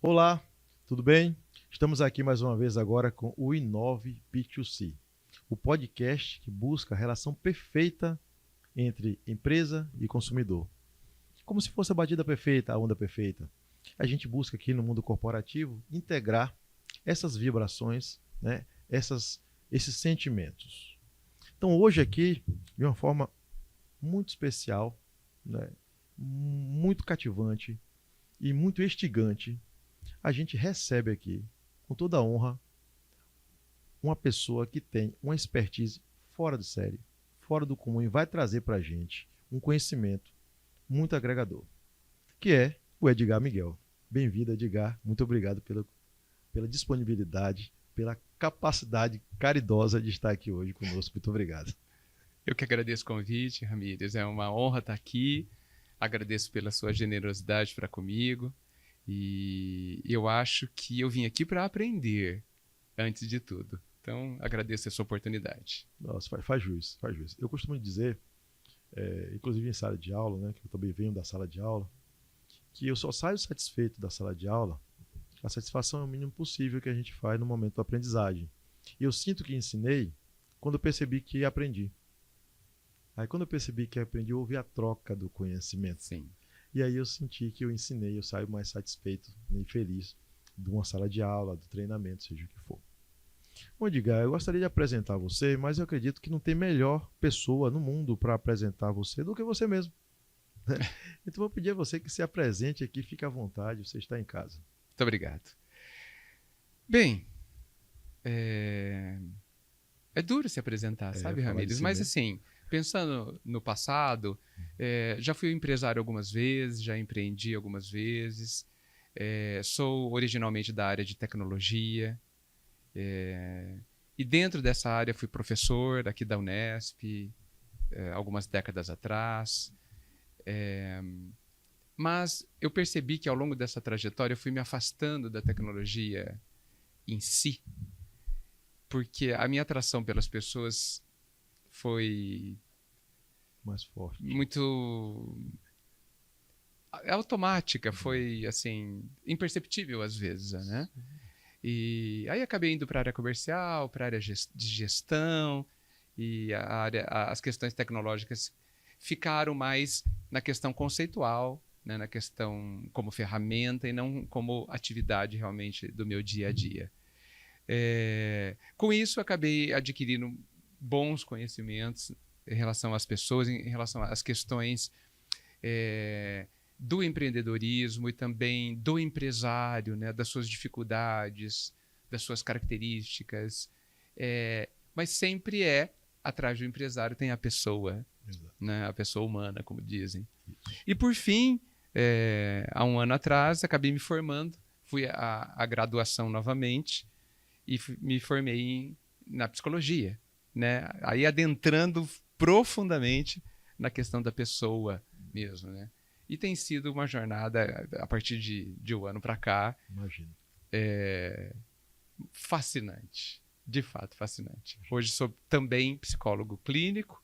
Olá, tudo bem? Estamos aqui mais uma vez agora com o Inove P2C, o podcast que busca a relação perfeita entre empresa e consumidor. Como se fosse a batida perfeita, a onda perfeita. A gente busca aqui no mundo corporativo integrar essas vibrações, né? Esses sentimentos. Então hoje aqui, de uma forma muito especial, né? Muito cativante e muito instigante, a gente recebe aqui, com toda a honra, uma pessoa que tem uma expertise fora de série, fora do comum e vai trazer para a gente um conhecimento muito agregador, que é o Edgar Miguel. Bem-vindo, Edgar. Muito obrigado pela disponibilidade, pela capacidade caridosa de estar aqui hoje conosco. Muito obrigado. Eu que agradeço o convite, Ramírez. É uma honra estar aqui. Agradeço pela sua generosidade para comigo. E eu acho que eu vim aqui para aprender, antes de tudo. Então, agradeço essa oportunidade. Nossa, faz jus, faz jus. Eu costumo dizer, inclusive em sala de aula, né, que eu também venho da sala de aula, que eu só saio satisfeito da sala de aula. A satisfação é o mínimo possível que a gente faz no momento da aprendizagem. E eu sinto que ensinei quando eu percebi que aprendi. Aí quando eu percebi que aprendi, houve a troca do conhecimento. Sim. E aí eu senti que eu ensinei, eu saio mais satisfeito e feliz de uma sala de aula, do treinamento, seja o que for. Bom, Edgar, eu gostaria de apresentar você, mas eu acredito que não tem melhor pessoa no mundo para apresentar você do que você mesmo. Então vou pedir a você que se apresente aqui, fique à vontade, você está em casa. Muito obrigado. Bem, é duro se apresentar, sabe, Ramírez? Si Mas mesmo. assim, pensando no passado, já fui empresário algumas vezes, já empreendi algumas vezes, sou originalmente da área de tecnologia, e dentro dessa área fui professor aqui da Unesp, algumas décadas atrás, mas eu percebi que ao longo dessa trajetória eu fui me afastando da tecnologia em si, porque a minha atração pelas pessoas foi Mais forte. muito automática, foi assim, imperceptível às vezes, né? E aí acabei indo para a área comercial, para a área de gestão, e as questões tecnológicas ficaram mais na questão conceitual, né, na questão como ferramenta e não como atividade realmente do meu dia a dia. Com isso, acabei adquirindo bons conhecimentos em relação às pessoas, em relação às questões do empreendedorismo e também do empresário, né, das suas dificuldades, das suas características. Mas sempre atrás do empresário tem a pessoa, né, a pessoa humana, como dizem. Isso. E por fim, há um ano atrás, acabei me formando, fui à graduação novamente e me formei na psicologia, né? Aí adentrando profundamente na questão da pessoa mesmo, né? E tem sido uma jornada, a partir de um ano para cá, Imagino. fascinante, de fato fascinante. Hoje sou também psicólogo clínico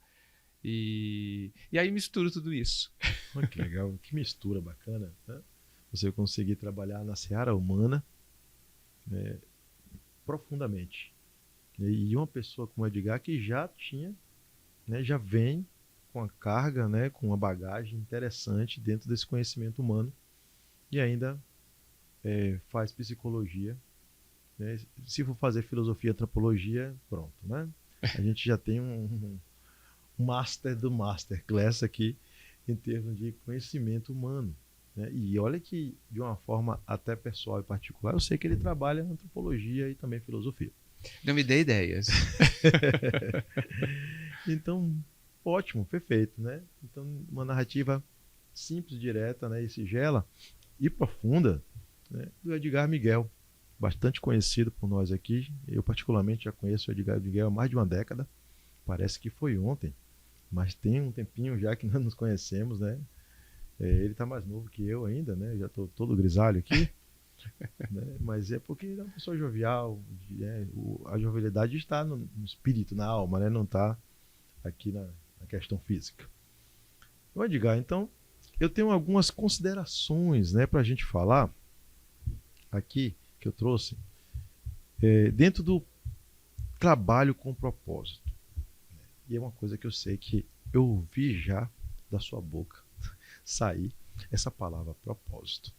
e aí misturo tudo isso. Olha que legal, que mistura bacana, né? Você conseguir trabalhar na seara humana, né, profundamente. E uma pessoa como o Edgar que já tinha, né, já vem com a carga, né, com uma bagagem interessante dentro desse conhecimento humano e ainda faz psicologia, né? Se for fazer filosofia e antropologia, pronto, né? A gente já tem um master do masterclass aqui em termos de conhecimento humano, né? E olha que de uma forma até pessoal e particular, eu sei que ele trabalha antropologia e também filosofia. Não me dê ideias. Então, ótimo, perfeito, né? Então, uma narrativa simples, direta, né, e sigela e profunda, né, do Edgar Miguel, bastante conhecido por nós aqui. Eu particularmente já conheço o Edgar Miguel há mais de uma década. Parece que foi ontem, mas tem um tempinho já que nós nos conhecemos, né? Ele está mais novo que eu ainda, né? Já estou todo grisalho aqui. Né? Mas é porque ele é uma pessoa jovial, a jovialidade está no espírito, na alma, né? Não está aqui na questão física. Bom, Edgar, então eu tenho algumas considerações, né, para a gente falar aqui que eu trouxe, dentro do trabalho com propósito. E é uma coisa que eu sei que eu ouvi já da sua boca sair essa palavra propósito.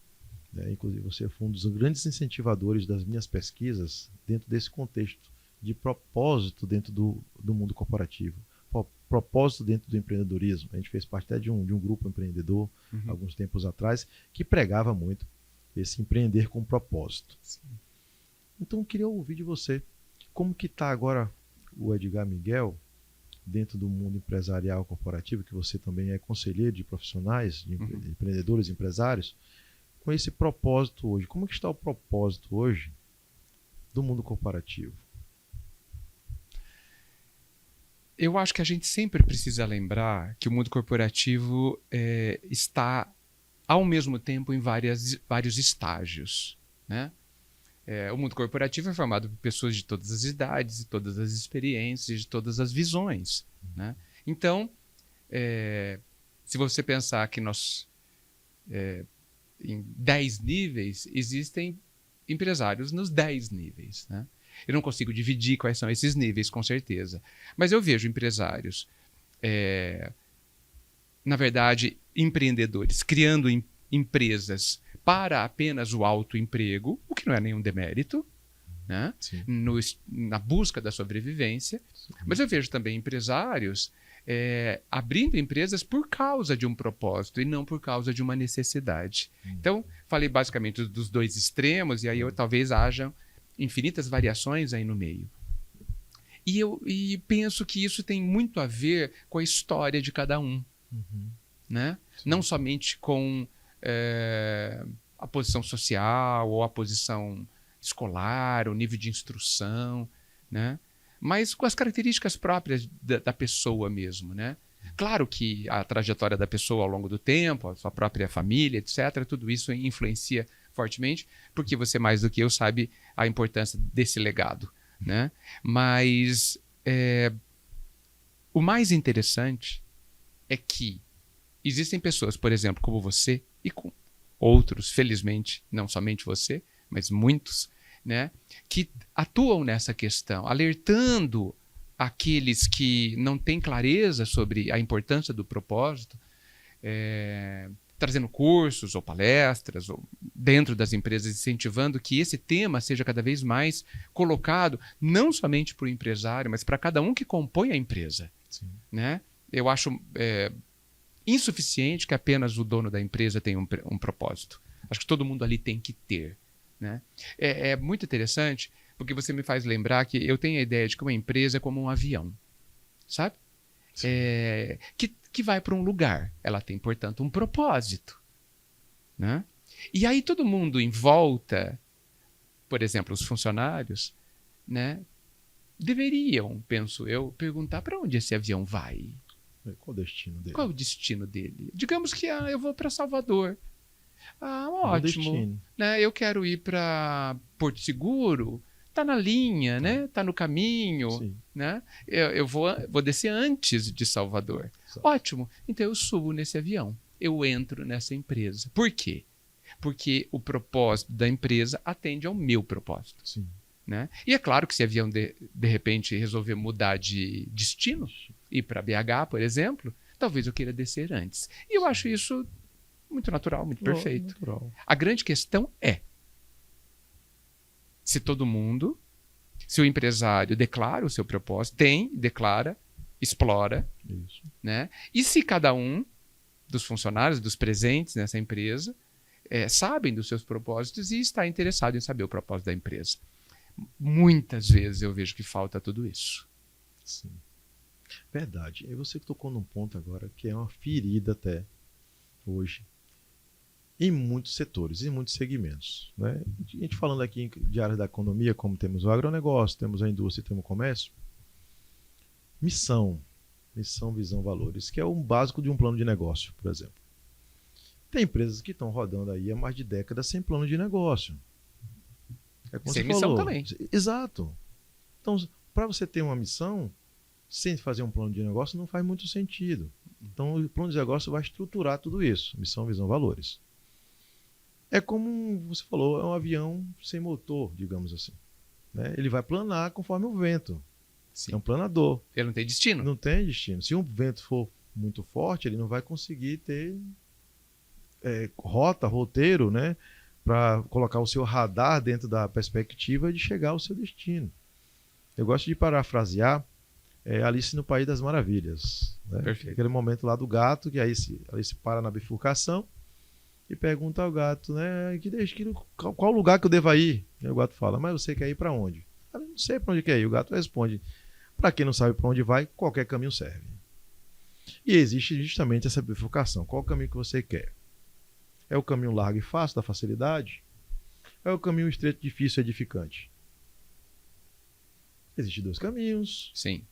Inclusive, você foi um dos grandes incentivadores das minhas pesquisas dentro desse contexto de propósito dentro do mundo corporativo. Propósito dentro do empreendedorismo. A gente fez parte até de um grupo empreendedor, alguns tempos atrás, que pregava muito esse empreender com propósito. Sim. Então, eu queria ouvir de você, como que está agora o Edgar Miguel dentro do mundo empresarial corporativo, que você também é conselheiro de profissionais, de empreendedores, empresários, com esse propósito hoje. Como que está o propósito hoje do mundo corporativo? Eu acho que a gente sempre precisa lembrar que o mundo corporativo está, ao mesmo tempo, em vários estágios, né? O mundo corporativo é formado por pessoas de todas as idades, de todas as experiências, de todas as visões, né? Então, se você pensar que nós, em 10 níveis, existem empresários nos 10 níveis, né? Eu não consigo dividir quais são esses níveis, com certeza. Mas eu vejo empresários, na verdade, empreendedores, criando empresas para apenas o autoemprego, o que não é nenhum demérito, né? Na busca da sobrevivência. Sim. Mas eu vejo também empresários abrindo empresas por causa de um propósito e não por causa de uma necessidade. Então, falei basicamente dos dois extremos, e aí talvez haja infinitas variações aí no meio. E penso que isso tem muito a ver com a história de cada um, né? Não somente com a posição social ou a posição escolar, o nível de instrução, né? Mas com as características próprias da pessoa mesmo, né? Claro que a trajetória da pessoa ao longo do tempo, a sua própria família, etc., tudo isso influencia fortemente, porque você mais do que eu sabe a importância desse legado, né? Mas o mais interessante é que existem pessoas, por exemplo, como você e com outros, felizmente, não somente você, mas muitos, né, que atuam nessa questão, alertando aqueles que não têm clareza sobre a importância do propósito, trazendo cursos ou palestras ou dentro das empresas, incentivando que esse tema seja cada vez mais colocado, não somente para o empresário, mas para cada um que compõe a empresa. Sim. Né? Eu acho insuficiente que apenas o dono da empresa tenha um propósito. Acho que todo mundo ali tem que ter. Né? É muito interessante, porque você me faz lembrar que eu tenho a ideia de que uma empresa é como um avião, sabe? Que vai para um lugar. Ela tem, portanto, um propósito. Né? E aí todo mundo em volta, por exemplo, os funcionários, né, deveriam, penso eu, perguntar para onde esse avião vai. Qual o destino dele? Qual o destino dele? Digamos que eu vou para Salvador. Ótimo. Né? Eu quero ir para Porto Seguro. Está na linha, né? Está no caminho. Né? Eu vou descer antes de Salvador. Exato. Ótimo. Então eu subo nesse avião. Eu entro nessa empresa. Por quê? Porque o propósito da empresa atende ao meu propósito. Sim. Né? E é claro que se o avião de repente resolver mudar de destino, ir para BH, por exemplo, talvez eu queira descer antes. E eu acho isso muito natural, muito perfeito. Natural. A grande questão é se todo mundo, se o empresário declara o seu propósito, declara, explora, isso. Né? E se cada um dos funcionários, dos presentes nessa empresa, sabem dos seus propósitos e está interessado em saber o propósito da empresa. Muitas vezes eu vejo que falta tudo isso. Sim. Verdade. E você tocou num ponto agora que é uma ferida até hoje em muitos setores, em muitos segmentos. Né? A gente falando aqui de áreas da economia, como temos o agronegócio, temos a indústria, temos o comércio. Missão, visão, valores, que é o básico de um plano de negócio, por exemplo. Tem empresas que estão rodando aí há mais de décadas sem plano de negócio. Sem missão também. Exato. Então, para você ter uma missão, sem fazer um plano de negócio, não faz muito sentido. Então, o plano de negócio vai estruturar tudo isso. Missão, visão, valores. É como você falou, é um avião sem motor, digamos assim. Né? Ele vai planar conforme o vento. Sim. É um planador. Ele não tem destino. Não tem destino. Se um vento for muito forte, ele não vai conseguir ter roteiro, né? Para colocar o seu radar dentro da perspectiva de chegar ao seu destino. Eu gosto de parafrasear Alice no País das Maravilhas. Né? Perfeito. Aquele momento lá do gato, que aí Alice para na bifurcação e pergunta ao gato, né? Qual lugar que eu devo ir? E o gato fala, mas você quer ir para onde? Eu não sei para onde quer ir. O gato responde, para quem não sabe para onde vai, qualquer caminho serve. E existe justamente essa bifurcação. Qual o caminho que você quer? É o caminho largo e fácil, da facilidade? É o caminho estreito, difícil e edificante? Existem dois caminhos. Sim.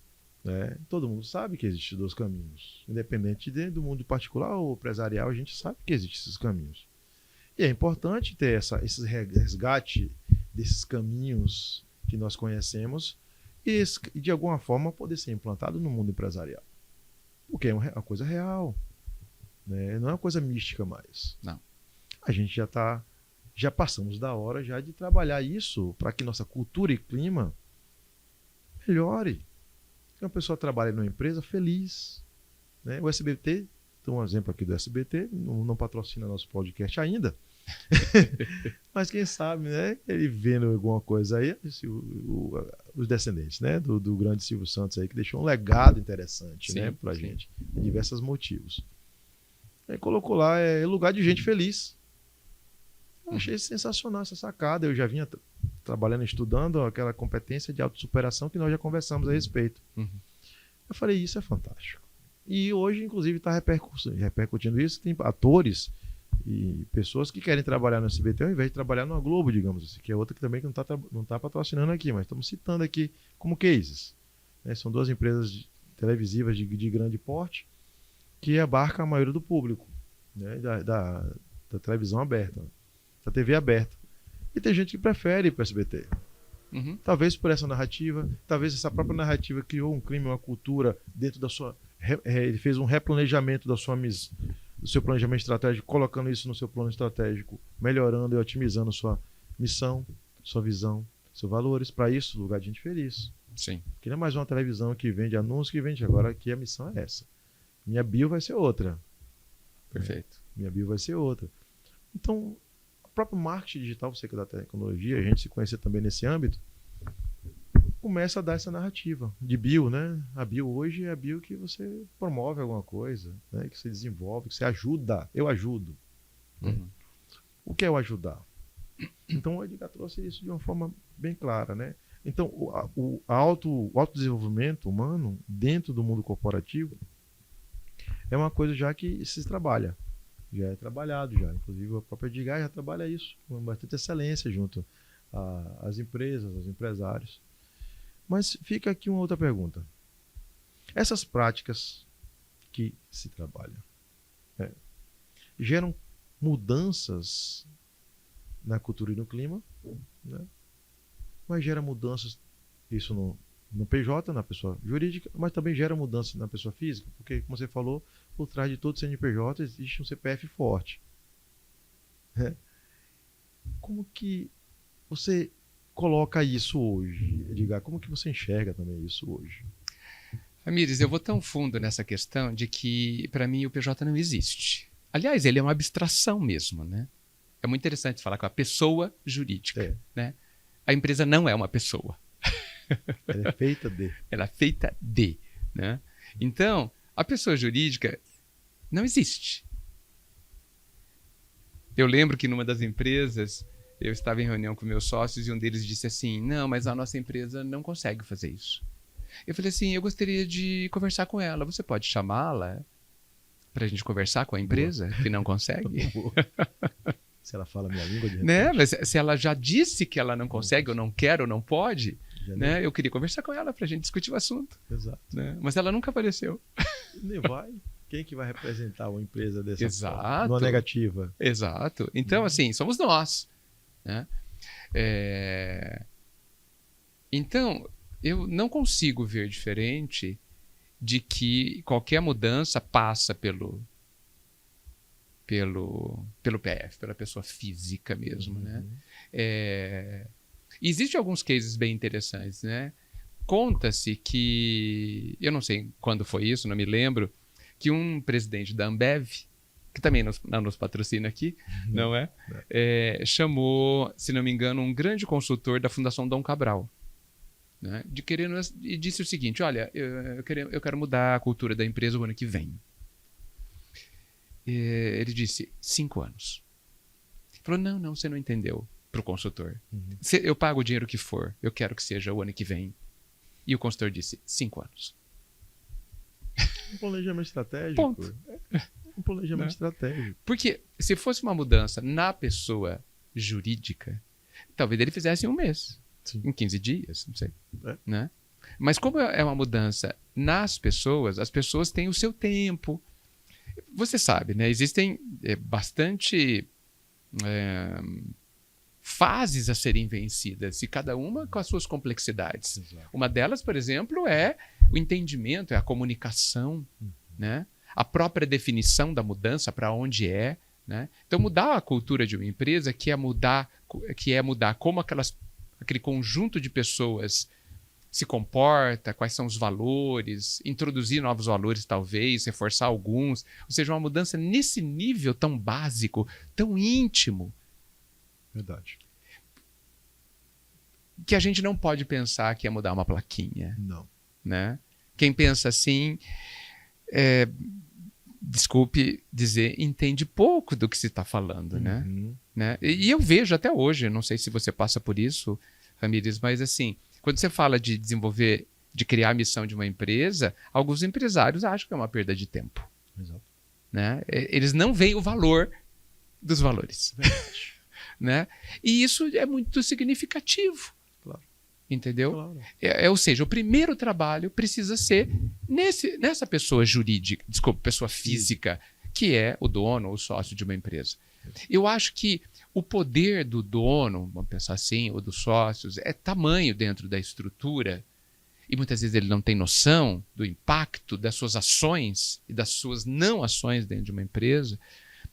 Né? Todo mundo sabe que existem dois caminhos. Independente do mundo particular ou empresarial, a gente sabe que existem esses caminhos. E é importante ter esse resgate desses caminhos que nós conhecemos e de alguma forma poder ser implantado no mundo empresarial. Porque é uma coisa real. Né? Não é uma coisa mística mais. Não. A gente já passamos da hora já de trabalhar isso para que nossa cultura e clima melhore. Que uma pessoa trabalhe numa empresa feliz. Né? O SBT, tem um exemplo aqui do SBT, não patrocina nosso podcast ainda. Mas quem sabe, né? Ele vendo alguma coisa aí, os descendentes, né? Do grande Silvio Santos aí, que deixou um legado interessante, né? Pra gente, por diversos motivos. Aí colocou lá, lugar de gente feliz. Eu achei sensacional essa sacada. Eu já vinha trabalhando, estudando aquela competência de autossuperação que nós já conversamos a respeito. Eu falei, isso é fantástico. E hoje, inclusive, está repercutindo isso. Tem atores e pessoas que querem trabalhar no SBT ao invés de trabalhar na Globo, digamos assim, que é outra que também não tá patrocinando aqui, mas estamos citando aqui como cases. Né? São duas empresas televisivas de grande porte que abarcam a maioria do público, né? da televisão aberta, da TV aberta. E tem gente que prefere ir para o SBT. Talvez por essa narrativa, talvez essa própria narrativa criou um clima, uma cultura dentro da sua... Ele fez um replanejamento do seu planejamento estratégico, colocando isso no seu plano estratégico, melhorando e otimizando sua missão, sua visão, seus valores. Para isso, lugar de gente feliz. Sim. Que não é mais uma televisão que vende anúncio, que vende agora. Aqui a missão é essa. Minha bio vai ser outra. Perfeito. Minha bio vai ser outra. Então, o próprio marketing digital, você que é da tecnologia, a gente se conhecer também nesse âmbito, começa a dar essa narrativa de bio, né? A bio hoje é a bio que você promove alguma coisa, né? Que você desenvolve, que você ajuda. Eu ajudo. O que é o ajudar? Então, o Edgar trouxe isso de uma forma bem clara, né? Então, o autodesenvolvimento humano dentro do mundo corporativo é uma coisa já que se trabalha. Já é trabalhado, já. Inclusive, a própria Edgar já trabalha isso com bastante excelência junto às empresas, aos empresários. Mas fica aqui uma outra pergunta. Essas práticas que se trabalham geram mudanças na cultura e no clima, né? Mas gera mudanças, isso no PJ, na pessoa jurídica, mas também gera mudanças na pessoa física, porque, como você falou, por trás de todo CNPJ existe um CPF forte. Como que você coloca isso hoje, Edgar? Como que você enxerga também isso hoje? Ramires, eu vou tão fundo nessa questão de que, para mim, o PJ não existe. Aliás, ele é uma abstração mesmo, né? É muito interessante falar com a pessoa jurídica, né? A empresa não é uma pessoa. Ela é feita de. Ela é feita de, né? Então, a pessoa jurídica não existe. Eu lembro que numa das empresas, eu estava em reunião com meus sócios e um deles disse assim, não, mas a nossa empresa não consegue fazer isso. Eu falei assim, eu gostaria de conversar com ela. Você pode chamá-la para a gente conversar com a empresa que não consegue? Se ela fala minha língua, de repente. Né? Mas se ela já disse que ela não consegue, ou não quer, ou não pode, né? Eu queria conversar com ela para a gente discutir o assunto. Exato. Né? Mas ela nunca apareceu. Nem vai. Quem que vai representar uma empresa dessa Exato. forma? Numa negativa. Exato. Então, assim, somos nós. Né? Então, eu não consigo ver diferente de que qualquer mudança passa pelo pelo PF, pela pessoa física mesmo, né? Existem alguns cases bem interessantes, né? Conta-se que, eu não sei quando foi isso, não me lembro, que um presidente da Ambev, que também não nos patrocina aqui, não é? Chamou, se não me engano, um grande consultor da Fundação Dom Cabral, né? E disse o seguinte: olha, eu quero mudar a cultura da empresa o ano que vem. Ele disse 5 anos. Ele falou: não, você não entendeu. Para o consultor. Eu pago o dinheiro que for, eu quero que seja o ano que vem. E o consultor disse 5 anos. Um planejamento estratégico. Ponto. Um planejamento estratégico. Porque se fosse uma mudança na pessoa jurídica, talvez ele fizesse em 1 mês. Sim. Em 15 dias, não sei. Né? Mas como é uma mudança nas pessoas, as pessoas têm o seu tempo. Você sabe, né? Existem bastante fases a serem vencidas, e cada uma com as suas complexidades. Exato. Uma delas, por exemplo, é o entendimento, é a comunicação, né? A própria definição da mudança, para onde é, né? Então, mudar a cultura de uma empresa, que é mudar como aquele conjunto de pessoas se comporta, quais são os valores, introduzir novos valores, talvez, reforçar alguns. Ou seja, uma mudança nesse nível tão básico, tão íntimo. Verdade. Que a gente não pode pensar que é mudar uma plaquinha. Não. Né? Quem pensa assim, desculpe dizer, entende pouco do que se está falando. Né? E eu vejo até hoje, não sei se você passa por isso, Ramírez, mas assim, quando você fala de desenvolver, de criar a missão de uma empresa, alguns empresários acham que é uma perda de tempo. Exato. Né? Eles não veem o valor dos valores. Verdade. Né? E isso é muito significativo. Claro. Entendeu? Claro. Ou seja, o primeiro trabalho precisa ser nessa pessoa jurídica, pessoa física, que é o dono ou o sócio de uma empresa. Eu acho que o poder do dono, vamos pensar assim, ou dos sócios, é tamanho dentro da estrutura, e muitas vezes ele não tem noção do impacto das suas ações e das suas não ações dentro de uma empresa,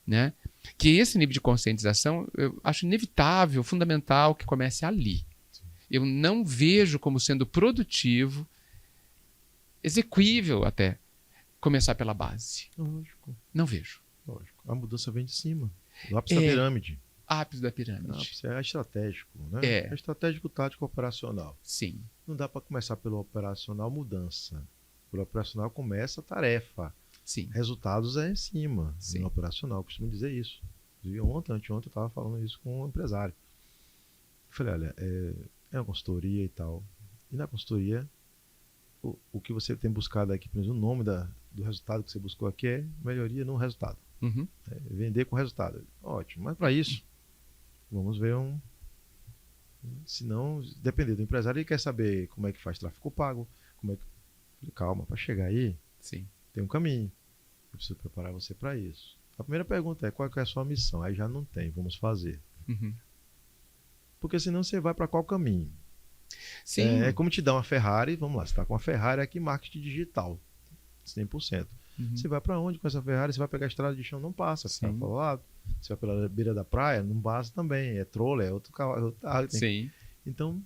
né? Que esse nível de conscientização eu acho inevitável, fundamental que comece ali. Eu não vejo como sendo produtivo, execuível até, começar pela base. Lógico. Não vejo. Lógico. A mudança vem de cima, do ápice da pirâmide. Ápice da pirâmide. É estratégico, né? É estratégico, tático, operacional. Sim. Não dá para começar pelo operacional mudança. Pelo operacional começa a tarefa. Sim. Resultados é em cima. Sim. No operacional, eu costumo dizer isso. Anteontem eu estava falando isso com um empresário. Eu falei, olha, é uma consultoria e tal. E na consultoria, o que você tem buscado aqui, por exemplo, o nome do resultado que você buscou aqui é melhoria no resultado. Vender com resultado. Ótimo, mas para isso, vamos ver se não, depender do empresário, ele quer saber como é que faz tráfego pago, calma, para chegar aí, sim, tem um caminho. Eu preciso preparar você para isso. A primeira pergunta é: qual é a sua missão? Aí já não tem, vamos fazer. Porque senão você vai para qual caminho? Sim. É como te dar uma Ferrari, vamos lá, você está com uma Ferrari aqui, marketing digital, 100%. Você vai para onde com essa Ferrari? Você vai pegar a estrada de chão, não passa. Você vai para o lado. Você vai pela beira da praia, não passa também. É troller, é outro carro. Sim. Então,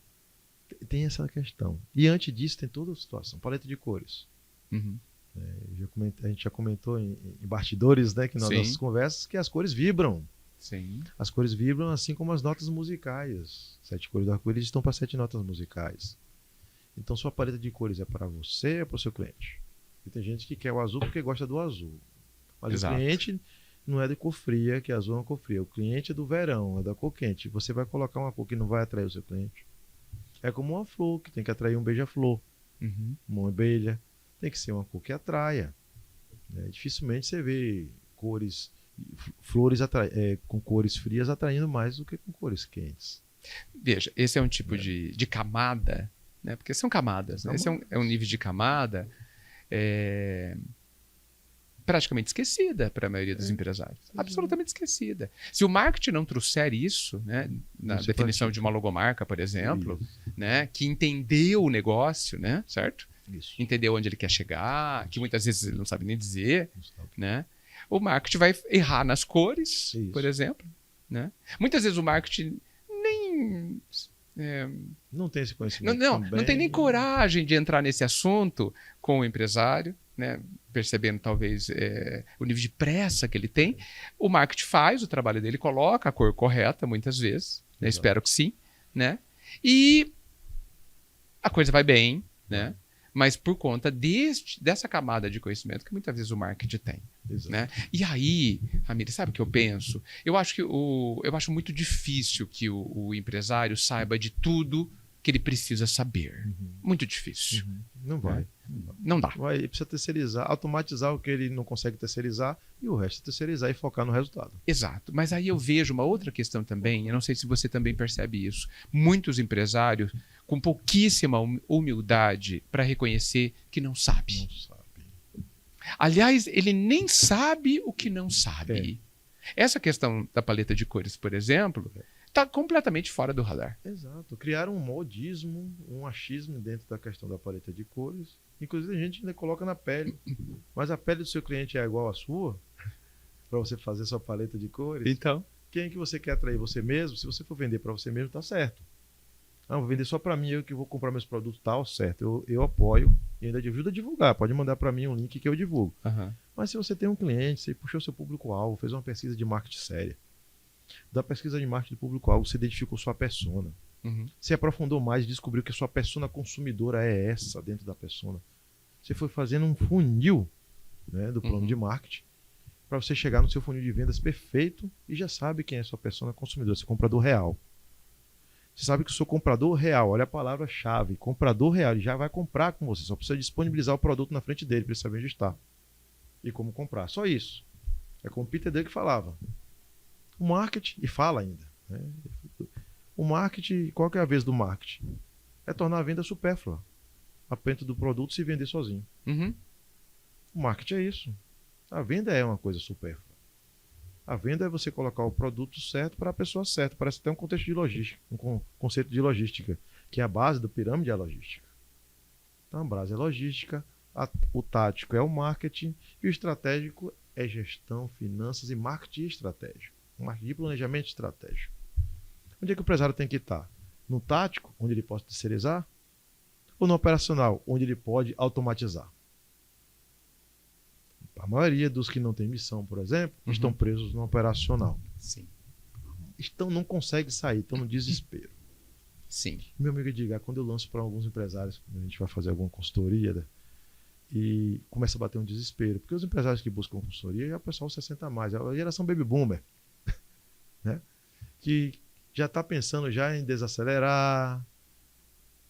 tem essa questão. E antes disso, tem toda a situação. Paleta de cores. A gente já comentou em bastidores, né, que nas nossas conversas, que as cores vibram. Sim. As cores vibram assim como as notas musicais. 7 cores do arco-íris estão para 7 notas musicais. Então, sua paleta de cores é para você ou para o seu cliente? E tem gente que quer o azul porque gosta do azul. Mas Exato. O cliente não é de cor fria, que azul é uma cor fria. O cliente é do verão, é da cor quente. Você vai colocar uma cor que não vai atrair o seu cliente. É como uma flor, que tem que atrair um beija-flor. Uma abelha. Tem que ser uma cor que atraia. Dificilmente você vê flores com cores frias atraindo mais do que com cores quentes. Veja, esse é um tipo de camada, né? Porque são camadas. Né? Esse é um nível de camada praticamente esquecida para a maioria dos empresários. Absolutamente esquecida. Se o marketing não trouxer isso, né, na definição de uma logomarca, por exemplo, né, que entendeu o negócio, né, certo? Isso. Entendeu onde ele quer chegar, que muitas vezes ele não sabe nem dizer, né? o marketing vai errar nas cores, Isso. por exemplo, né? Muitas vezes o marketing nem Não tem esse conhecimento não tem nem coragem de entrar nesse assunto com o empresário, né? Percebendo talvez o nível de pressa que ele tem. O marketing faz o trabalho dele, coloca a cor correta muitas vezes, né? Espero que sim, né? E a coisa vai bem, né? Mas por conta dessa camada de conhecimento que muitas vezes o marketing tem. Né? E aí, Ramírez, sabe o que eu penso? Eu acho muito difícil que o empresário saiba de tudo que ele precisa saber. Muito difícil. Não vai. Não dá. Ele precisa terceirizar, automatizar o que ele não consegue terceirizar e o resto terceirizar e focar no resultado. Exato. Mas aí eu vejo uma outra questão também, eu não sei se você também percebe isso. Muitos empresários com pouquíssima humildade para reconhecer que não sabe. Não sabe. Aliás, ele nem sabe o que não sabe. Essa questão da paleta de cores, por exemplo, está completamente fora do radar. Exato. Criaram um modismo, um achismo dentro da questão da paleta de cores. Inclusive, a gente ainda coloca na pele. Mas a pele do seu cliente é igual à sua? Para você fazer sua paleta de cores? Então? Quem é que você quer atrair? Você mesmo? Se você for vender para você mesmo, tá certo. Não, vou vender só para mim, eu que vou comprar meus produtos, tal, certo. Eu apoio e ainda ajudo a divulgar. Pode mandar para mim um link que eu divulgo. Mas se você tem um cliente, você puxou seu público-alvo, fez uma pesquisa de marketing séria. Da pesquisa de marketing de público-alvo, você identificou sua persona. Você aprofundou mais e descobriu que sua persona consumidora é essa dentro da persona. Você foi fazendo um funil, né, do plano de marketing para você chegar no seu funil de vendas perfeito e já sabe quem é sua persona consumidora, seu comprador real. Você sabe que o seu comprador real, olha a palavra-chave, comprador real, ele já vai comprar com você, só precisa disponibilizar o produto na frente dele para ele saber onde está e como comprar. Só isso. É como o Peter Drucker falava. O marketing, e fala ainda, né? O marketing, qual que é a vez do marketing? É tornar a venda supérflua. Apenas do produto se vender sozinho. O marketing é isso. A venda é uma coisa supérflua. A venda é você colocar o produto certo para a pessoa certa. Parece até um contexto de logística, um conceito de logística, que é a base da pirâmide é a logística. Então a base é a logística, o tático é o marketing e o estratégico é gestão, finanças e marketing estratégico. Marketing de planejamento estratégico. Onde é que o empresário tem que estar? No tático, onde ele pode terceirizar? Ou no operacional, onde ele pode automatizar? A maioria dos que não têm missão, por exemplo, estão presos no operacional. Sim. Não conseguem sair, estão no desespero. Sim. Meu amigo diga, quando eu lanço para alguns empresários, a gente vai fazer alguma consultoria, né, e começa a bater um desespero. Porque os empresários que buscam consultoria é o pessoal 60 a mais, é a geração baby boomer, né, que já está pensando já em desacelerar.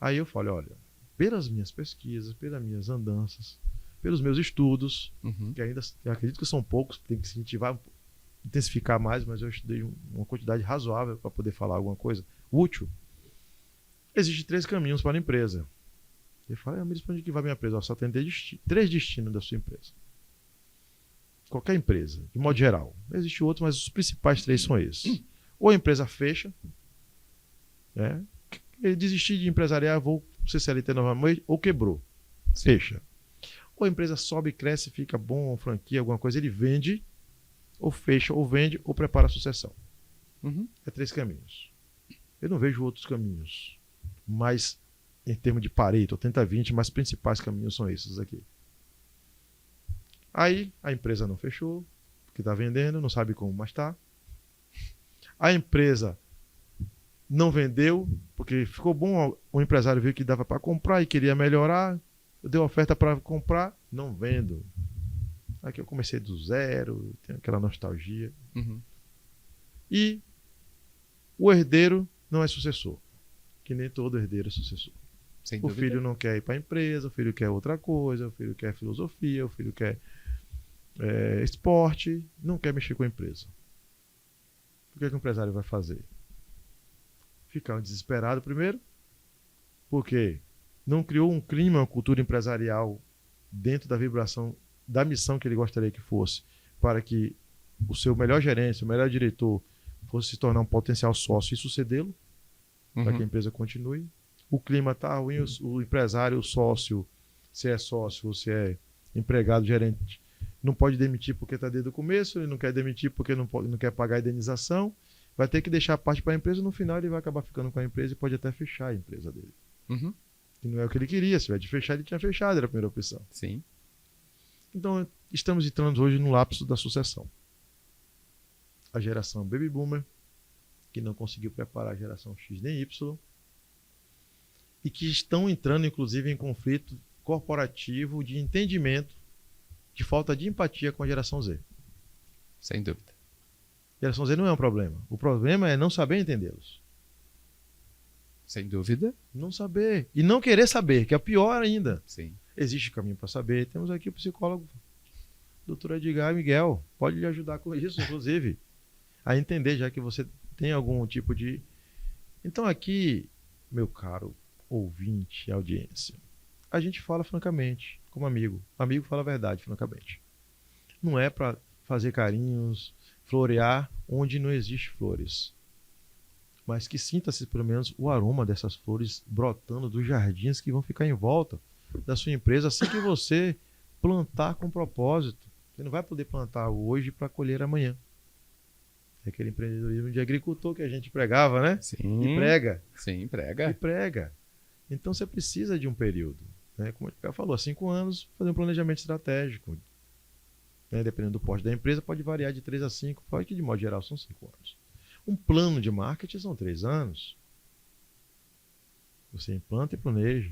Aí eu falo, olha, pelas minhas pesquisas, pelas minhas andanças, pelos meus estudos, que ainda eu acredito que são poucos, tem que se intensificar mais, mas eu estudei uma quantidade razoável para poder falar alguma coisa útil. Existem 3 caminhos para a empresa. Ele fala, mas para onde que vai minha empresa? Só tem 3 destinos da sua empresa. Qualquer empresa, de modo geral. Existem outros, mas os principais 3 são esses. Ou a empresa fecha, né? Ele desistiu de empresariar, vou ser CLT novamente, ou quebrou. Fecha. Ou a empresa sobe, cresce, fica bom, franquia, alguma coisa, ele vende, ou fecha, ou vende, ou prepara a sucessão. É 3 caminhos. Eu não vejo outros caminhos. Mas, em termos de Pareto, 80-20, mas principais caminhos são esses aqui. Aí, a empresa não fechou, porque está vendendo, não sabe como mais está. A empresa não vendeu, porque ficou bom, o empresário viu que dava para comprar e queria melhorar, deu oferta para comprar, não vendo. Aqui eu comecei do zero, tem aquela nostalgia. E o herdeiro não é sucessor, que nem todo herdeiro é sucessor. O filho não quer ir para a empresa, o filho quer outra coisa, o filho quer filosofia, o filho quer esporte, não quer mexer com a empresa. O que o empresário vai fazer? Ficar desesperado primeiro, porque não criou um clima, uma cultura empresarial dentro da vibração da missão que ele gostaria que fosse, para que o seu melhor gerente, o melhor diretor fosse se tornar um potencial sócio e sucedê-lo, para que a empresa continue. O clima está ruim, o empresário, o sócio, se é sócio ou se é empregado, gerente, não pode demitir porque está desde o começo, ele não quer demitir porque não quer pagar a indenização, vai ter que deixar a parte para a empresa, no final ele vai acabar ficando com a empresa e pode até fechar a empresa dele. Uhum. E não é o que ele queria, se tivesse de fechar, ele tinha fechado, era a primeira opção. Sim. Então, estamos entrando hoje no lapso da sucessão. A geração Baby Boomer, que não conseguiu preparar a geração X nem Y, e que estão entrando, inclusive, em conflito corporativo de entendimento, de falta de empatia com a geração Z. Sem dúvida. A geração Z não é um problema. O problema é não saber entendê-los. Sem dúvida. Não saber. E não querer saber, que é pior ainda. Sim. Existe caminho para saber. Temos aqui o psicólogo, Dr. Edgar Miguel. Pode lhe ajudar com isso, inclusive. A entender, já que você tem algum tipo de... Então aqui, meu caro ouvinte e audiência, a gente fala francamente, como amigo. Amigo fala a verdade, francamente. Não é para fazer carinhos, florear onde não existe flores. Mas que sinta-se pelo menos o aroma dessas flores brotando dos jardins que vão ficar em volta da sua empresa assim que você plantar com propósito. Você não vai poder plantar hoje para colher amanhã. É aquele empreendedorismo de agricultor que a gente pregava, né? Sim. E prega. Sim, prega. E prega. Então você precisa de um período. Né? Como ele falou, 5 anos, fazer um planejamento estratégico. Né? Dependendo do porte da empresa, pode variar de 3 a 5, pode que de modo geral são 5 anos. Um plano de marketing são 3 anos. Você implanta e planeja.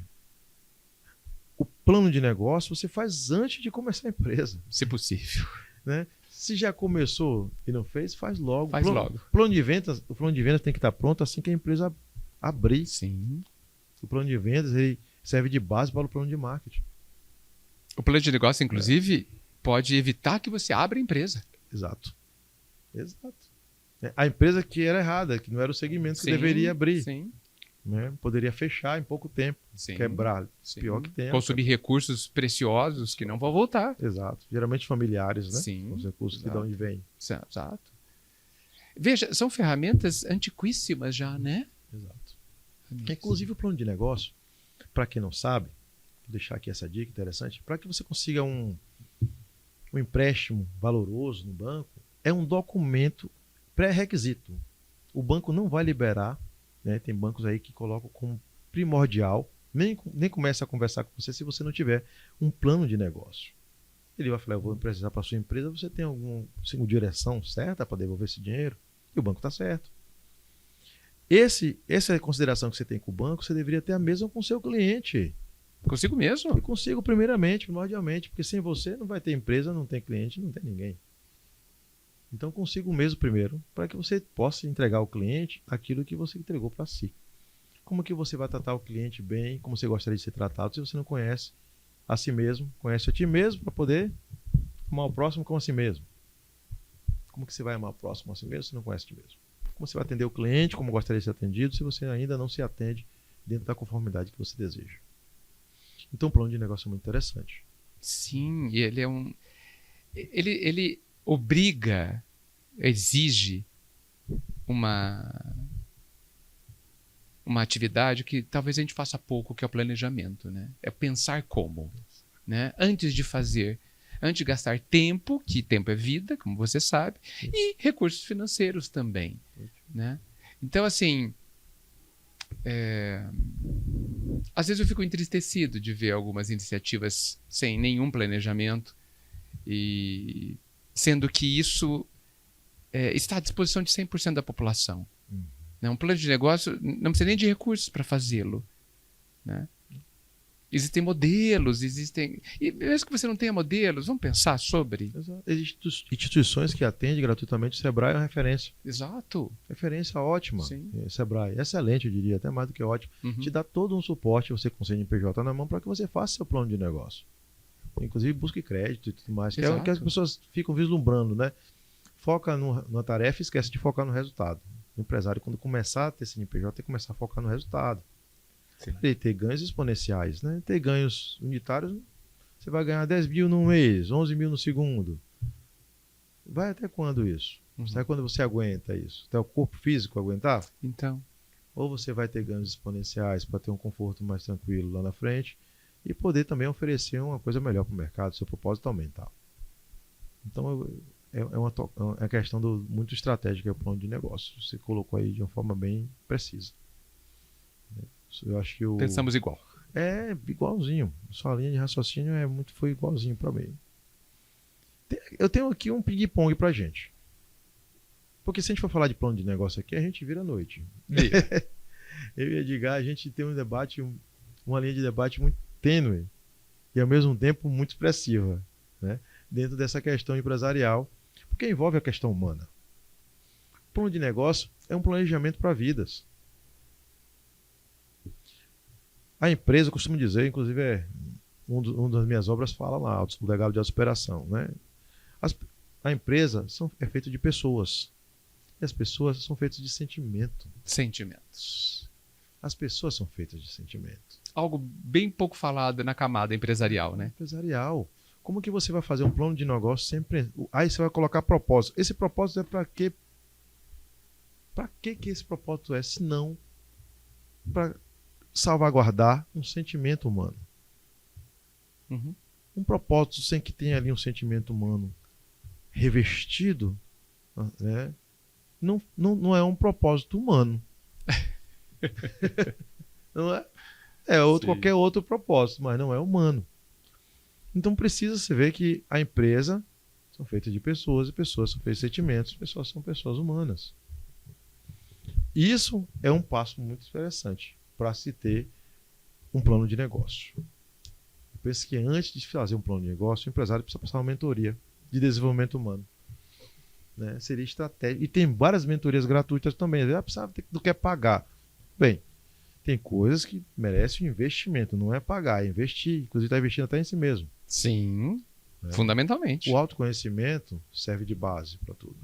O plano de negócio você faz antes de começar a empresa. Se possível. Né? Se já começou e não fez, faz logo. Faz logo. O plano de vendas tem que estar pronto assim que a empresa abrir. Sim. O plano de vendas ele serve de base para o plano de marketing. O plano de negócio, inclusive, pode evitar que você abra a empresa. Exato. A empresa que era errada, que não era o segmento que deveria abrir. Sim. Né? Poderia fechar em pouco tempo, Sim. Quebrar. Sim. Pior que tem. Consumir recursos preciosos que não vão voltar. Exato. Geralmente familiares, né? Sim. Os recursos Exato. que de onde vêm. Exato. Veja, são ferramentas antiquíssimas já, né? Exato. Inclusive o plano de negócio, para quem não sabe, vou deixar aqui essa dica interessante, para que você consiga um empréstimo valoroso no banco, é um documento pré-requisito. O banco não vai liberar, né? Tem bancos aí que colocam como primordial, nem começa a conversar com você se você não tiver um plano de negócio. Ele vai falar, eu vou emprestar para a sua empresa, você tem alguma direção certa para devolver esse dinheiro? E o banco está certo. Essa consideração que você tem com o banco, você deveria ter a mesma com o seu cliente. Consigo mesmo? E consigo primeiramente, primordialmente, porque sem você não vai ter empresa, não tem cliente, não tem ninguém. Então consigo mesmo primeiro, para que você possa entregar ao cliente aquilo que você entregou para si. Como que você vai tratar o cliente bem, como você gostaria de ser tratado, se você não conhece a si mesmo, conhece a ti mesmo, para poder amar o próximo como a si mesmo. Como que você vai amar o próximo a si mesmo se não conhece a ti mesmo? Como você vai atender o cliente, como gostaria de ser atendido, se você ainda não se atende dentro da conformidade que você deseja. Então o plano de negócio é muito interessante. Sim, e ele é ele obriga, exige uma atividade que talvez a gente faça pouco, que é o planejamento, né? É pensar como, né? Antes de fazer, antes de gastar tempo, que tempo é vida, como você sabe, e recursos financeiros também, né? Então, assim, às vezes eu fico entristecido de ver algumas iniciativas sem nenhum planejamento, e sendo que isso está à disposição de 100% da população. Né? Um plano de negócio não precisa nem de recursos para fazê-lo, né? Existem modelos, e mesmo que você não tenha modelos, vamos pensar sobre. Existem instituições que atendem gratuitamente. O Sebrae é uma referência. Exato. Referência ótima. Sim. Sebrae, excelente, eu diria, até mais do que ótimo. Uhum. Te dá todo um suporte, você com o CNPJ na mão, para que você faça seu plano de negócio. Inclusive, busque crédito e tudo mais. Que é o que as pessoas ficam vislumbrando, né? Foca na tarefa e esquece de focar no resultado. O empresário, quando começar a ter CNPJ, tem que começar a focar no resultado. Ele ter ganhos exponenciais, né? Ter ganhos unitários, você vai ganhar 10 mil no mês, 11 mil no segundo. Vai até quando isso? Até quando você aguenta isso? Até o corpo físico aguentar? Então. Ou você vai ter ganhos exponenciais para ter um conforto mais tranquilo lá na frente e poder também oferecer uma coisa melhor para o mercado, seu propósito aumentar. Então, é uma questão muito estratégica, é o plano de negócio. Você colocou aí de uma forma bem precisa. Eu acho que Pensamos igual. É igualzinho. Sua linha de raciocínio foi igualzinho para mim. Eu tenho aqui um ping-pong pra gente. Porque se a gente for falar de plano de negócio aqui, a gente vira à noite. Eu e Edgar, a gente tem um debate, uma linha de debate muito tênue e ao mesmo tempo muito expressiva, né? Dentro dessa questão empresarial, porque envolve a questão humana. O plano de negócio é um planejamento para vidas. A empresa, eu costumo dizer, inclusive uma das minhas obras fala lá, o legado de autossuperação, né? A empresa é feita de pessoas. E as pessoas são feitas de sentimento. Sentimentos. As pessoas são feitas de sentimento. Algo bem pouco falado na camada empresarial, né? Empresarial. Como que você vai fazer um plano de negócio sempre... Aí você vai colocar propósito. Esse propósito é para quê? Para que esse propósito é? Se não para salvaguardar um sentimento humano. Uhum. Um propósito sem que tenha ali um sentimento humano revestido, né? Não é um propósito humano. Não é? Qualquer outro propósito, mas não é humano. Então precisa se ver que a empresa são feitas de pessoas e pessoas são feitas de sentimentos, pessoas são pessoas humanas. Isso é um passo muito interessante para se ter um plano de negócio. Eu penso que antes de fazer um plano de negócio, o empresário precisa passar uma mentoria de desenvolvimento humano. Né? Seria estratégia. E tem várias mentorias gratuitas também. Não quer pagar. Bem, tem coisas que merecem investimento, não é pagar, é investir. Inclusive está investindo até em si mesmo. Sim, né? Fundamentalmente. O autoconhecimento serve de base para tudo.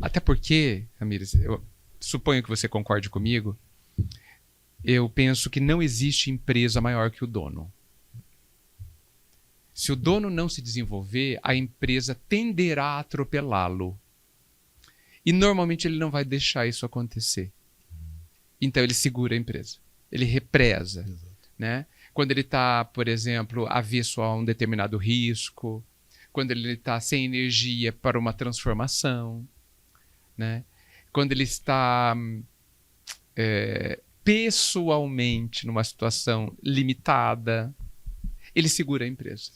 Até porque, Ramírez, eu suponho que você concorde comigo, eu penso que não existe empresa maior que o dono. Se o dono não se desenvolver, a empresa tenderá a atropelá-lo. E normalmente ele não vai deixar isso acontecer. Então ele segura a empresa. Ele represa. Né? Quando ele está, por exemplo, avesso a um determinado risco, quando ele está sem energia para uma transformação, né? Quando ele está pessoalmente numa situação limitada, ele segura a empresa.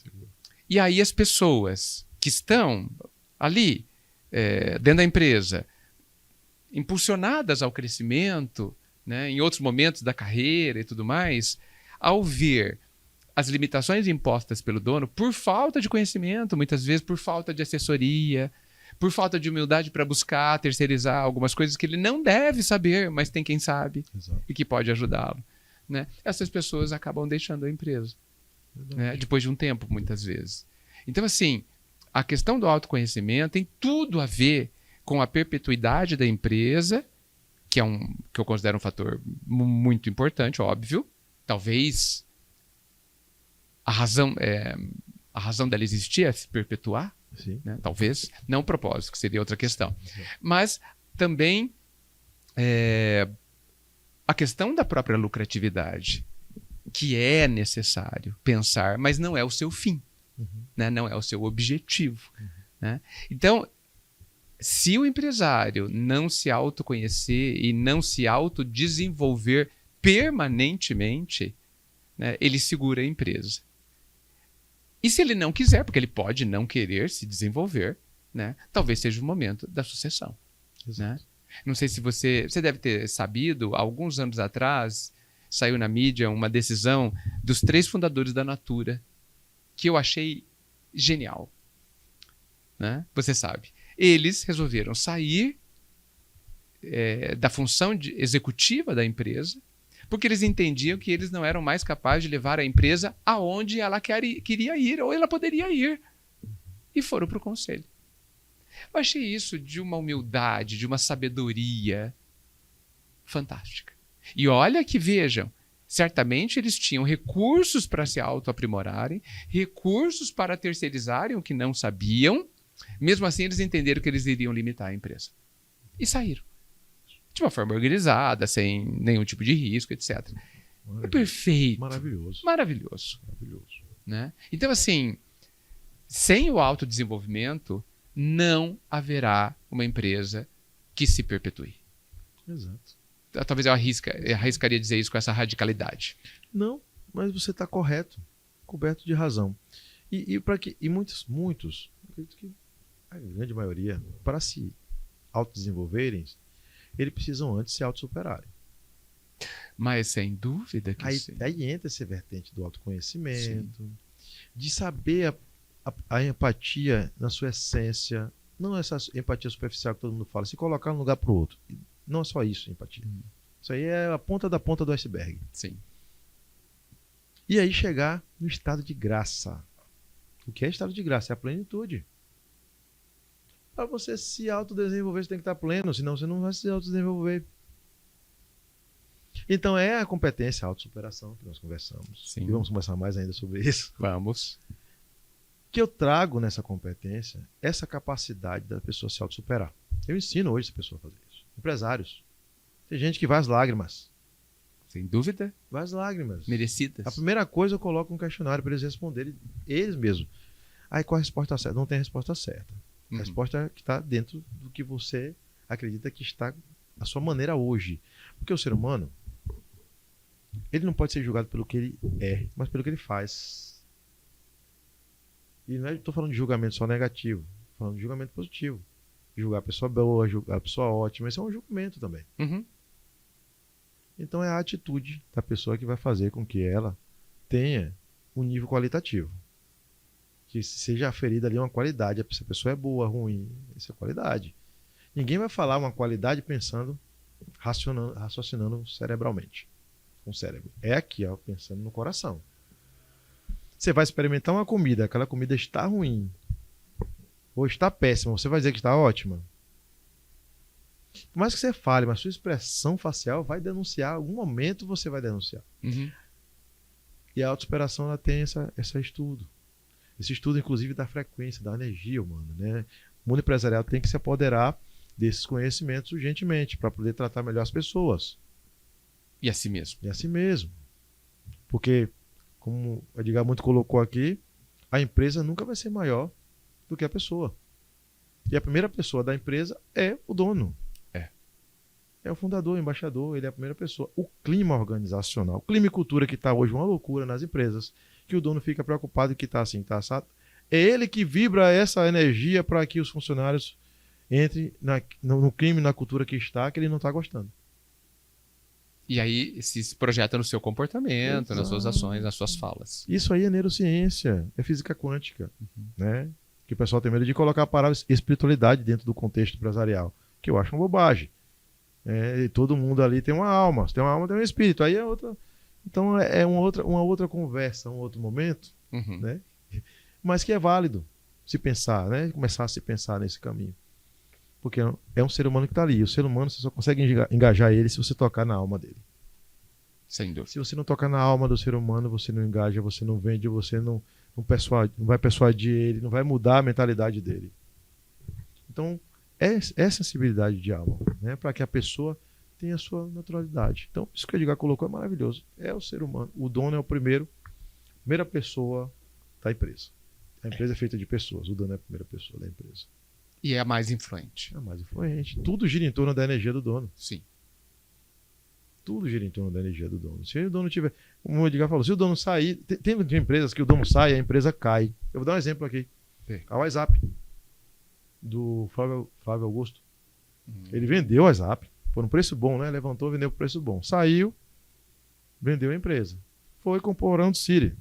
E aí as pessoas que estão ali dentro da empresa, impulsionadas ao crescimento, né, em outros momentos da carreira e tudo mais, ao ver as limitações impostas pelo dono, por falta de conhecimento, muitas vezes por falta de assessoria, por falta de humildade para buscar, terceirizar algumas coisas que ele não deve saber, mas tem quem sabe. Exato. E que pode ajudá-lo. Né? Essas pessoas acabam deixando a empresa. Né? Depois de um tempo, muitas vezes. Então, assim, a questão do autoconhecimento tem tudo a ver com a perpetuidade da empresa, que eu considero um fator muito importante, óbvio. Talvez a razão dela existir é se perpetuar. Né? Talvez. Não o propósito, que seria outra questão. Mas também a questão da própria lucratividade, que é necessário pensar, mas não é o seu fim. Né? Não é o seu objetivo. Né? Então, se o empresário não se autoconhecer e não se autodesenvolver permanentemente, né, ele segura a empresa. E se ele não quiser, porque ele pode não querer se desenvolver, né, talvez seja o momento da sucessão. Né? Não sei se você deve ter sabido, há alguns anos atrás, saiu na mídia uma decisão dos 3 fundadores da Natura, que eu achei genial. Né? Você sabe. Eles resolveram sair da função executiva da empresa, porque eles entendiam que eles não eram mais capazes de levar a empresa aonde ela queria ir, ou ela poderia ir. E foram para o conselho. Eu achei isso de uma humildade, de uma sabedoria fantástica. E olha que, vejam, certamente eles tinham recursos para se autoaprimorarem, recursos para terceirizarem o que não sabiam. Mesmo assim, eles entenderam que eles iriam limitar a empresa. E saíram. De uma forma organizada, sem nenhum tipo de risco, etc. É perfeito. Maravilhoso. Maravilhoso. Né? Então, assim, Sem o autodesenvolvimento, não haverá uma empresa que se perpetue. Exato. Talvez eu arriscaria dizer isso com essa radicalidade. Não, mas você está correto, coberto de razão. E muitos, acredito que a grande maioria, para se autodesenvolverem, eles precisam antes se autossuperarem. Mas sem dúvida que sim. Aí entra essa vertente do autoconhecimento, de saber a empatia na sua essência, não essa empatia superficial que todo mundo fala, se colocar um lugar para o outro. Não é só isso, empatia. Isso aí é a ponta da ponta do iceberg. Sim. E aí chegar no estado de graça. O que é estado de graça? É a plenitude. Para você se autodesenvolver, você tem que estar pleno, senão você não vai se autodesenvolver. Então é a competência, a autossuperação que nós conversamos. Sim. E vamos conversar mais ainda sobre isso. Vamos. Que eu trago nessa competência essa capacidade da pessoa se autossuperar. Eu ensino hoje essa pessoa a fazer isso. Empresários. Tem gente que vai às lágrimas. Sem dúvida. Vai às lágrimas. Merecidas. A primeira coisa eu coloco um questionário para eles responderem, eles mesmos. Aí qual a resposta certa? Não tem a resposta certa. A resposta é que está dentro do que você acredita que está a sua maneira hoje. Porque o ser humano, ele não pode ser julgado pelo que ele é, mas pelo que ele faz. E não estou falando de julgamento só negativo, estou falando de julgamento positivo. Julgar a pessoa boa, julgar a pessoa ótima, isso é um julgamento também. Então é a atitude da pessoa que vai fazer com que ela tenha um nível qualitativo. Que seja aferida ali uma qualidade. Se a pessoa é boa, ruim, isso é qualidade. Ninguém vai falar uma qualidade pensando, raciocinando cerebralmente. Com o cérebro. É aqui, ó, pensando no coração. Você vai experimentar uma comida, aquela comida está ruim, ou está péssima, você vai dizer que está ótima? Por mais que você fale, mas sua expressão facial vai denunciar, em algum momento você vai denunciar. E a autossuperação ela tem esse estudo. Esse estudo, inclusive, da frequência, da energia humana. Né? O mundo empresarial tem que se apoderar desses conhecimentos urgentemente para poder tratar melhor as pessoas. E a si mesmo. E a si mesmo. Porque, como o Edgar muito colocou aqui, a empresa nunca vai ser maior do que a pessoa. E a primeira pessoa da empresa é o dono. É o fundador, o embaixador, ele é a primeira pessoa. O clima organizacional, o clima e cultura que está hoje uma loucura nas empresas, que o dono fica preocupado que está assim, está assado. É ele que vibra essa energia para que os funcionários entrem no clima e na cultura que está, que ele não está gostando. E aí se projeta no seu comportamento, nas suas ações, nas suas falas. Isso aí é neurociência, é física quântica. Né? Que o pessoal tem medo de colocar a palavra espiritualidade dentro do contexto empresarial, que eu acho uma bobagem. E todo mundo ali tem uma alma. Se tem uma alma, tem um espírito. Aí é outra. Então é uma outra conversa, um outro momento, né? Mas que é válido se pensar, né? Começar a se pensar nesse caminho. Porque é um ser humano que está ali. O ser humano você só consegue engajar ele se você tocar na alma dele. Sem dúvida. Se você não tocar na alma do ser humano, você não engaja, você não vende, você não vai persuadir ele, não vai mudar a mentalidade dele. Então, é sensibilidade de alma, né? Para que a pessoa tenha a sua naturalidade. Então, isso que o Edgar colocou é maravilhoso. É o ser humano. O dono é a primeira pessoa da empresa. A empresa é feita de pessoas. O dono é a primeira pessoa da empresa. E é a mais influente. É a mais influente. Tudo gira em torno da energia do dono. Sim. Tudo gira em torno da energia do dono. Se o dono tiver... Como o Edgar falou, se o dono sair... Tem empresas que o dono sai e a empresa cai. Eu vou dar um exemplo aqui. A WhatsApp. Do Flávio Augusto. Ele vendeu a WhatsApp por um preço bom, né? Levantou, vendeu por preço bom. Saiu, vendeu a empresa. Foi com o Orlando City,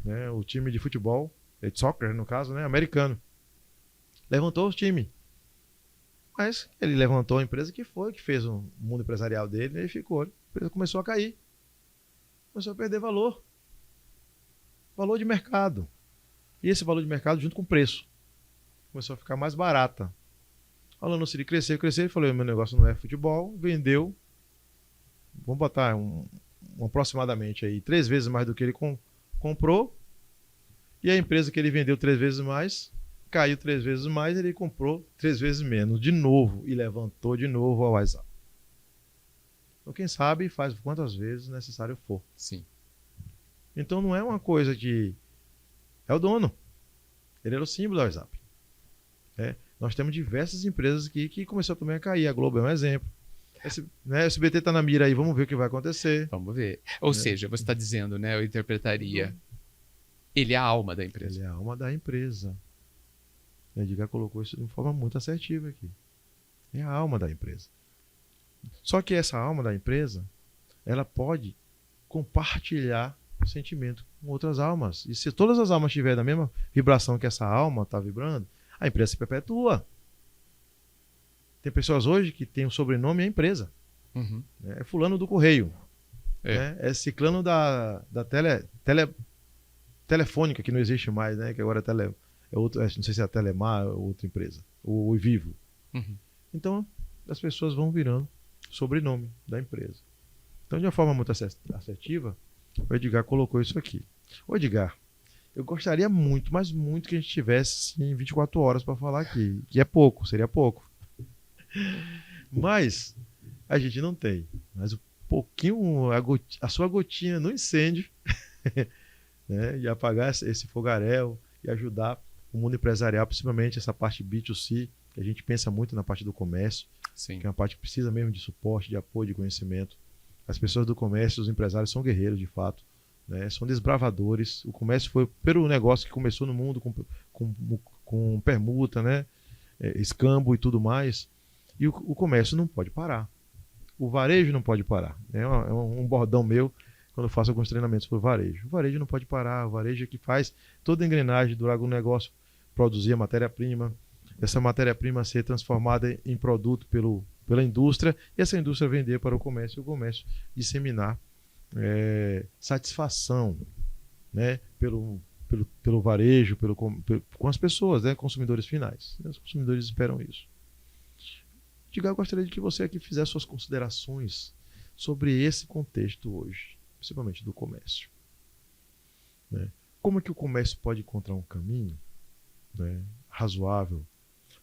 né? O time de futebol, de soccer no caso, né? Americano. Levantou o time. Mas ele levantou a empresa que fez o mundo empresarial dele, e ele ficou. A empresa começou a cair. Começou a perder valor. Valor de mercado. E esse valor de mercado junto com o preço. Começou a ficar mais barata. Falando se ele cresceu, ele falou, meu negócio não é futebol, vendeu, vamos botar aproximadamente aí 3 vezes mais do que ele comprou, e a empresa que ele vendeu 3 vezes mais, caiu 3 vezes mais, ele comprou 3 vezes menos, de novo, e levantou de novo a WhatsApp. Então quem sabe faz quantas vezes necessário for. Sim. Então não é uma coisa que... É o dono. Ele era o símbolo da WhatsApp. Nós temos diversas empresas aqui que começou também a cair. A Globo é um exemplo. O SBT está na mira aí, vamos ver o que vai acontecer. Vamos ver. Ou seja, você está dizendo, né? Eu interpretaria. Ele é a alma da empresa. Ele é a alma da empresa. O Edgar colocou isso de uma forma muito assertiva aqui. É a alma da empresa. Só que essa alma da empresa, ela pode compartilhar o sentimento com outras almas. E se todas as almas estiverem na mesma vibração que essa alma está vibrando, a empresa se perpetua. Tem pessoas hoje que têm o sobrenome e a empresa. Uhum. É fulano do correio. É ciclano da telefônica, que não existe mais, né? Que agora é outro, não sei se é a Telemar ou outra empresa. Ou o Vivo. Uhum. Então, as pessoas vão virando sobrenome da empresa. Então, de uma forma muito assertiva, o Edgar colocou isso aqui. Ô Edgar, eu gostaria muito, mas muito que a gente tivesse em 24 horas para falar aqui. Que é pouco, seria pouco. Mas a gente não tem. Mas um pouquinho, a sua gotinha no incêndio, né, e apagar esse fogaréu e ajudar o mundo empresarial, principalmente essa parte B2C, que a gente pensa muito na parte do comércio. Sim. Que é uma parte que precisa mesmo de suporte, de apoio, de conhecimento. As pessoas do comércio, os empresários são guerreiros de fato, né? São desbravadores. O comércio foi pelo negócio que começou no mundo com permuta, né? Escambo e tudo mais. E o comércio não pode parar. O varejo não pode parar. É um bordão meu quando eu faço alguns treinamentos para o varejo. O varejo não pode parar. O varejo é que faz toda a engrenagem do agronegócio produzir a matéria-prima, essa matéria-prima ser transformada em produto pela indústria, e essa indústria vender para o comércio, e o comércio disseminar satisfação, né, pelo varejo, com as pessoas, né, consumidores finais. Os consumidores esperam isso. Edgar, eu gostaria de que você aqui fizesse suas considerações sobre esse contexto hoje, principalmente do comércio. Né? Como é que o comércio pode encontrar um caminho, né, razoável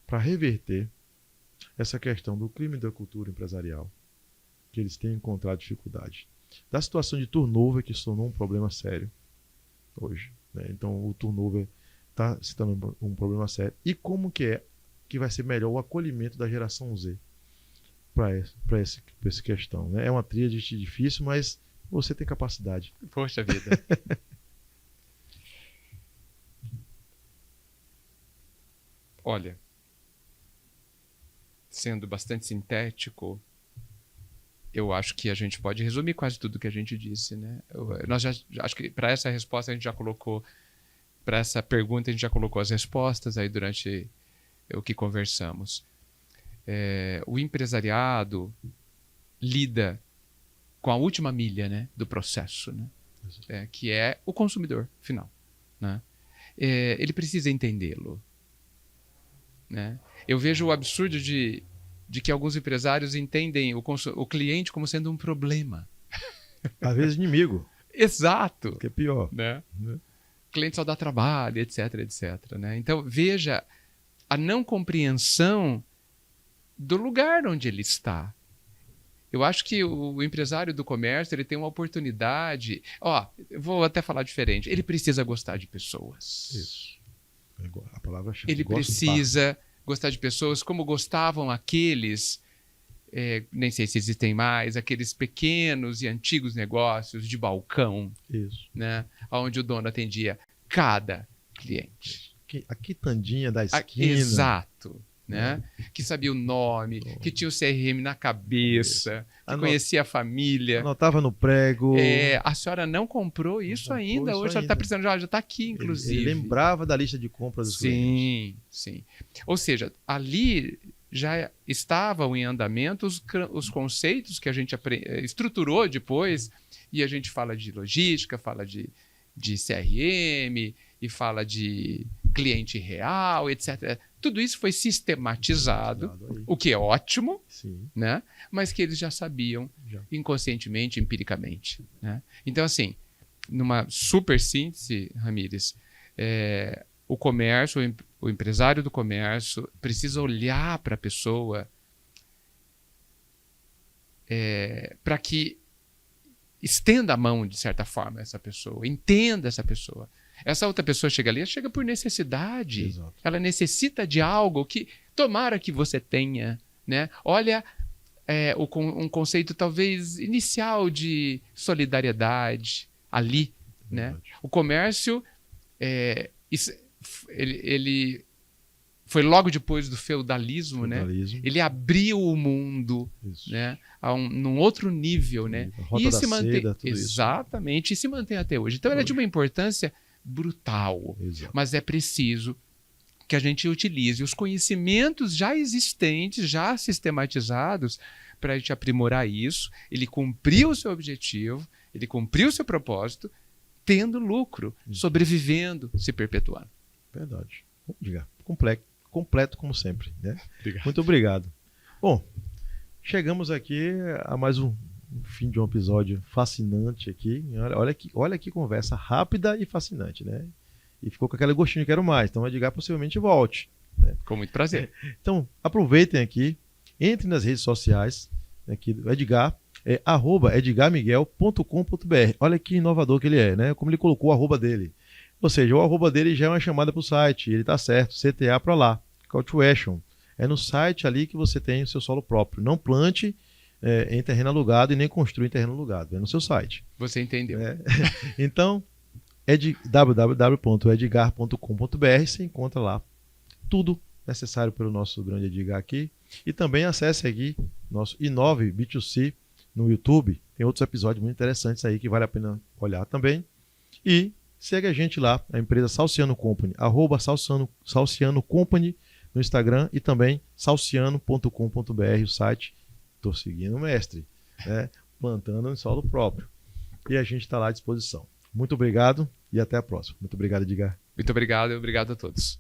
para reverter essa questão do crime da cultura empresarial, que eles têm encontrado dificuldade. Da situação de turnover, que se tornou um problema sério hoje. Né? Então, o turnover está se tornando um problema sério. E como que vai ser melhor o acolhimento da geração Z para essa questão. Né? É uma tríade difícil, mas você tem capacidade. Poxa vida. Olha, sendo bastante sintético, eu acho que a gente pode resumir quase tudo que a gente disse, né? Acho que para essa resposta a gente já colocou, para essa pergunta a gente já colocou as respostas aí durante o que conversamos. O empresariado lida com a última milha, né, do processo, né? Que é o consumidor final, né? Ele precisa entendê-lo. Né? Eu vejo o absurdo de que alguns empresários entendem o cliente como sendo um problema. Às vezes inimigo. Exato. Que é pior. Né? O cliente só dá trabalho, etc, etc. Né? Então, veja a não compreensão do lugar onde ele está. Eu acho que o empresário do comércio ele tem uma oportunidade. Vou até falar diferente. Ele precisa gostar de pessoas. Isso. A palavra chama ele precisa gostar de pessoas como gostavam aqueles, nem sei se existem mais, aqueles pequenos e antigos negócios de balcão, isso, né? Onde o dono atendia cada cliente. A quitandinha da esquina. Exato. Né? Que sabia o nome, que tinha o CRM na cabeça, que conhecia a família. Anotava no prego. A senhora não comprou isso ainda, hoje ela está precisando, já está aqui, inclusive. Ele lembrava da lista de compras dos clientes. Sim. Ou seja, ali já estavam em andamento os conceitos que a gente estruturou depois, e a gente fala de logística, fala de CRM, e fala de cliente real, etc. Tudo isso foi sistematizado, o que é ótimo, né? Mas que eles já sabiam inconscientemente, empiricamente. Né? Então, assim, numa super síntese, Ramírez, o comércio, o empresário do comércio precisa olhar para a pessoa para que estenda a mão, de certa forma, a essa pessoa, entenda essa pessoa. Essa outra pessoa chega ali, ela chega por necessidade. Exato. Ela necessita de algo que tomara que você tenha, né? Olha, um conceito talvez inicial de solidariedade ali, né? Verdade. O comércio, ele foi logo depois do feudalismo, né? Ele abriu o mundo, Isso. né? Num outro nível, né? A Rota da Seda, tudo exatamente, e se mantém até hoje. Então, ela é de uma importância brutal, Exato. mas é preciso que a gente utilize os conhecimentos já existentes, já sistematizados, para a gente aprimorar isso, ele cumprir o seu objetivo, ele cumprir o seu propósito, tendo lucro, sobrevivendo, se perpetuando. Verdade. Diga, completo como sempre, né? Obrigado. Muito obrigado. Bom, chegamos aqui a mais um fim de um episódio fascinante aqui. Olha que conversa rápida e fascinante, né? E ficou com aquele gostinho de quero mais. Então, o Edgar possivelmente volte, né? Com muito prazer. Então, aproveitem aqui, entrem nas redes sociais aqui do Edgar, @edgarmiguel.com.br. Olha que inovador que ele é, né? Como ele colocou o arroba dele. Ou seja, o arroba dele já é uma chamada para o site, ele está certo, CTA para lá, Call to Action. É no site ali que você tem o seu solo próprio. Não plante em terreno alugado e nem construa em terreno alugado, é no seu site. Você entendeu. Então, www.edgar.com.br, você encontra lá tudo necessário pelo nosso grande Edgar aqui. E também acesse aqui nosso i9 B2C no YouTube. Tem outros episódios muito interessantes aí que vale a pena olhar também. E segue a gente lá, a empresa Salciano Company, @Salciano Company no Instagram e também salciano.com.br, o site. Estou seguindo o mestre, né? Plantando em solo próprio. E a gente está lá à disposição. Muito obrigado e até a próxima. Muito obrigado, Edgar. Muito obrigado a todos.